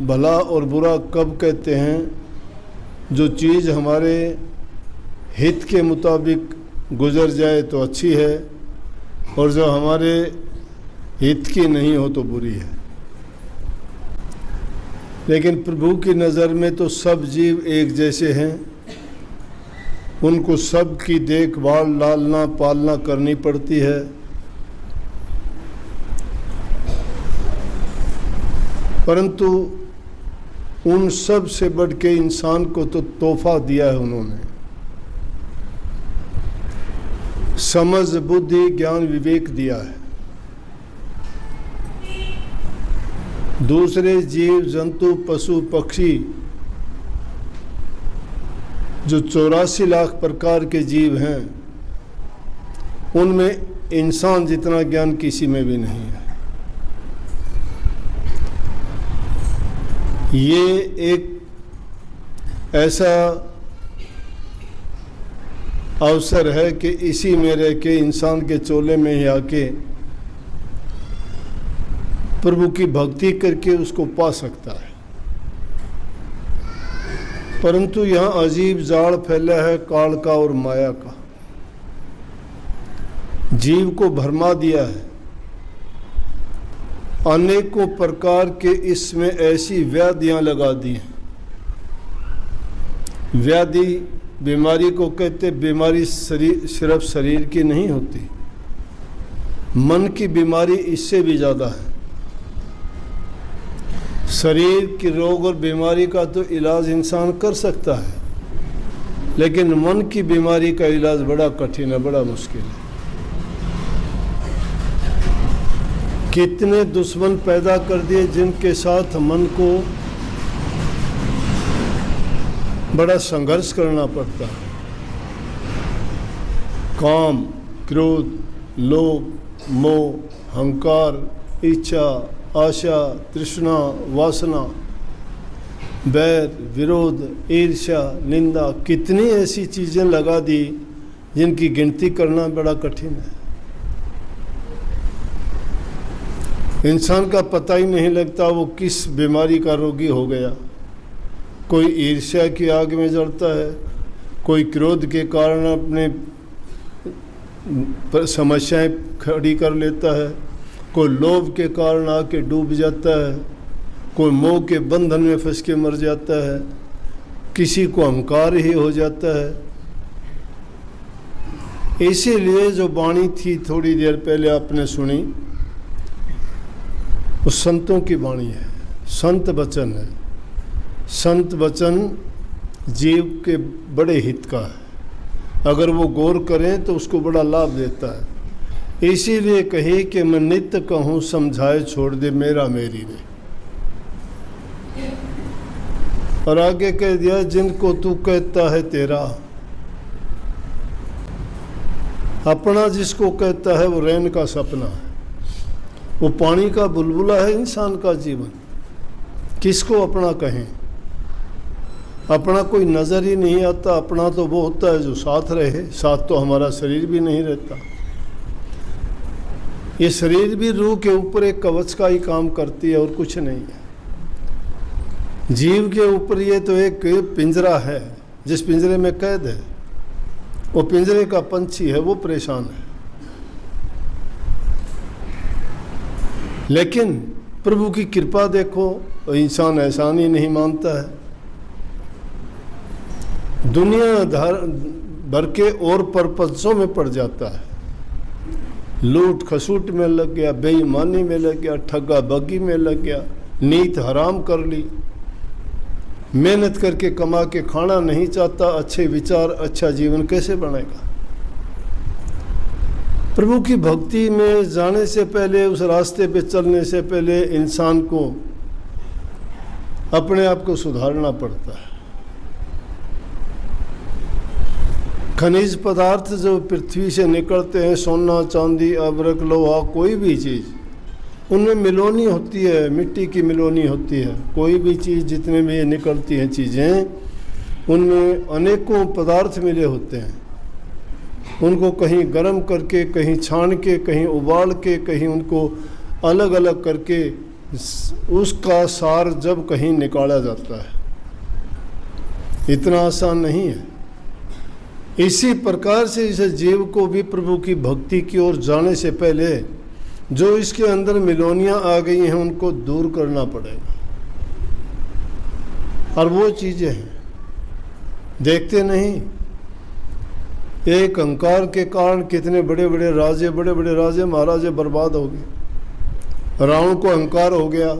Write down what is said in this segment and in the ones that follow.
भला और बुरा कब कहते हैं? जो चीज़ हमारे हित के मुताबिक गुजर जाए तो अच्छी है, और जो हमारे हित की नहीं हो तो बुरी है। लेकिन प्रभु की नज़र में तो सब जीव एक जैसे हैं। उनको सब की देखभाल, लालना पालना करनी पड़ती है। परंतु उन सब से बढ़ के इंसान को तो तोहफा दिया है उन्होंने। समझ, बुद्धि, ज्ञान, विवेक दिया है। दूसरे जीव जंतु, पशु पक्षी, जो 84 लाख प्रकार के जीव हैं, उनमें इंसान जितना ज्ञान किसी में भी नहीं है। ये एक ऐसा अवसर है कि इसी में रह के इंसान के चोले में ही आके प्रभु की भक्ति करके उसको पा सकता है। परंतु यहाँ अजीब जाल फैला है काल का और माया का। जीव को भरमा दिया है। अनेकों प्रकार के इसमें ऐसी व्याधियां लगा दी हैं। व्याधि बीमारी को कहते, बीमारी सिर्फ शरीर की नहीं होती, मन की बीमारी इससे भी ज़्यादा है। शरीर की रोग और बीमारी का तो इलाज इंसान कर सकता है, लेकिन मन की बीमारी का इलाज बड़ा कठिन है, बड़ा मुश्किल है। कितने दुश्मन पैदा कर दिए जिनके साथ मन को बड़ा संघर्ष करना पड़ता है। काम, क्रोध, लोभ, मोह, अहंकार, इच्छा, आशा, तृष्णा, वासना, बैर, विरोध, ईर्ष्या, निंदा, कितनी ऐसी चीज़ें लगा दी जिनकी गिनती करना बड़ा कठिन है। इंसान का पता ही नहीं लगता वो किस बीमारी का रोगी हो गया। कोई ईर्ष्या की आग में जलता है, कोई क्रोध के कारण अपने समस्याएं खड़ी कर लेता है, कोई लोभ के कारण आके डूब जाता है, कोई मोह के बंधन में फंस के मर जाता है, किसी को अहंकार ही हो जाता है। इसीलिए जो वाणी थी थोड़ी देर पहले आपने सुनी, वो संतों की वाणी है, संत वचन है। संत वचन जीव के बड़े हित का है। अगर वो गौर करें तो उसको बड़ा लाभ देता है। इसीलिए कही कि मैं नित्य कहूँ समझाए छोड़ दे मेरा मेरी रे। और आगे कह दिया जिनको तू कहता है तेरा। अपना जिसको कहता है वो रैन का सपना है, वो पानी का बुलबुला है इंसान का जीवन। किसको अपना कहें? अपना कोई नज़र ही नहीं आता। अपना तो वो होता है जो साथ रहे। साथ तो हमारा शरीर भी नहीं रहता। ये शरीर भी रूह के ऊपर एक कवच का ही काम करती है और कुछ नहीं है। जीव के ऊपर ये तो एक पिंजरा है, जिस पिंजरे में कैद है। वो पिंजरे का पंछी है, वो परेशान है। लेकिन प्रभु की कृपा देखो, इंसान एहसान ही नहीं मानता है। दुनिया भर के और परपंचों में पड़ जाता है। लूट खसूट में लग गया, बेईमानी में लग गया, ठगा बगी में लग गया, नीत हराम कर ली, मेहनत करके कमा के खाना नहीं चाहता। अच्छे विचार, अच्छा जीवन कैसे बनेगा? प्रभु की भक्ति में जाने से पहले, उस रास्ते पे चलने से पहले इंसान को अपने आप को सुधारना पड़ता है। खनिज पदार्थ जो पृथ्वी से निकलते हैं, सोना, चांदी, अबरक, लोहा, कोई भी चीज़, उनमें मिलोनी होती है, मिट्टी की मिलोनी होती है। कोई भी चीज़ जितने भी निकलती हैं चीज़ें, उनमें अनेकों पदार्थ मिले होते हैं। उनको कहीं गर्म करके, कहीं छान के, कहीं उबाल के, कहीं उनको अलग अलग करके उसका सार जब कहीं निकाला जाता है, इतना आसान नहीं है। इसी प्रकार से इस जीव को भी प्रभु की भक्ति की ओर जाने से पहले जो इसके अंदर मिलोनियां आ गई हैं उनको दूर करना पड़ेगा। और वो चीज़ें हैं, देखते नहीं, एक अहंकार के कारण कितने बड़े बड़े राजे महाराजे बर्बाद हो गए। रावण को अहंकार हो गया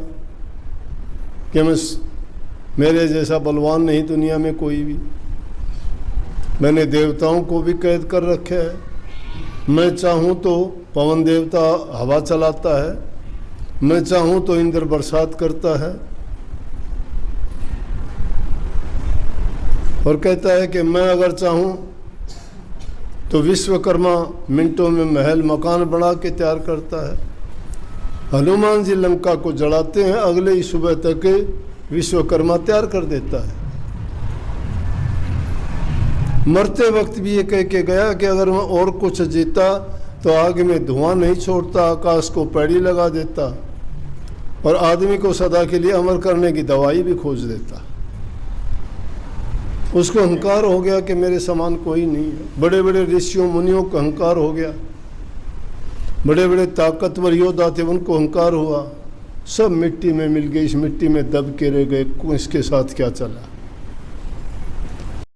कि मेरे जैसा बलवान नहीं दुनिया में कोई भी, मैंने देवताओं को भी कैद कर रखे है, मैं चाहूँ तो पवन देवता हवा चलाता है, मैं चाहूँ तो इंद्र बरसात करता है, और कहता है कि मैं अगर चाहूँ तो विश्वकर्मा मिनटों में महल मकान बना के तैयार करता है। हनुमान जी लंका को जलाते हैं, अगले ही सुबह तक विश्वकर्मा तैयार कर देता है। मरते वक्त भी ये कह के गया कि अगर मैं और कुछ जीता तो आग में धुआं नहीं छोड़ता, आकाश को पैड़ी लगा देता और आदमी को सदा के लिए अमर करने की दवाई भी खोज देता। उसको अहंकार हो गया कि मेरे समान कोई नहीं है। बड़े बड़े ऋषियों मुनियों को अहंकार हो गया, बड़े बड़े ताकतवर योद्धा थे उनको अहंकार हुआ, सब मिट्टी में मिल गए, इस मिट्टी में दब के रह गए। इसके साथ क्या चला?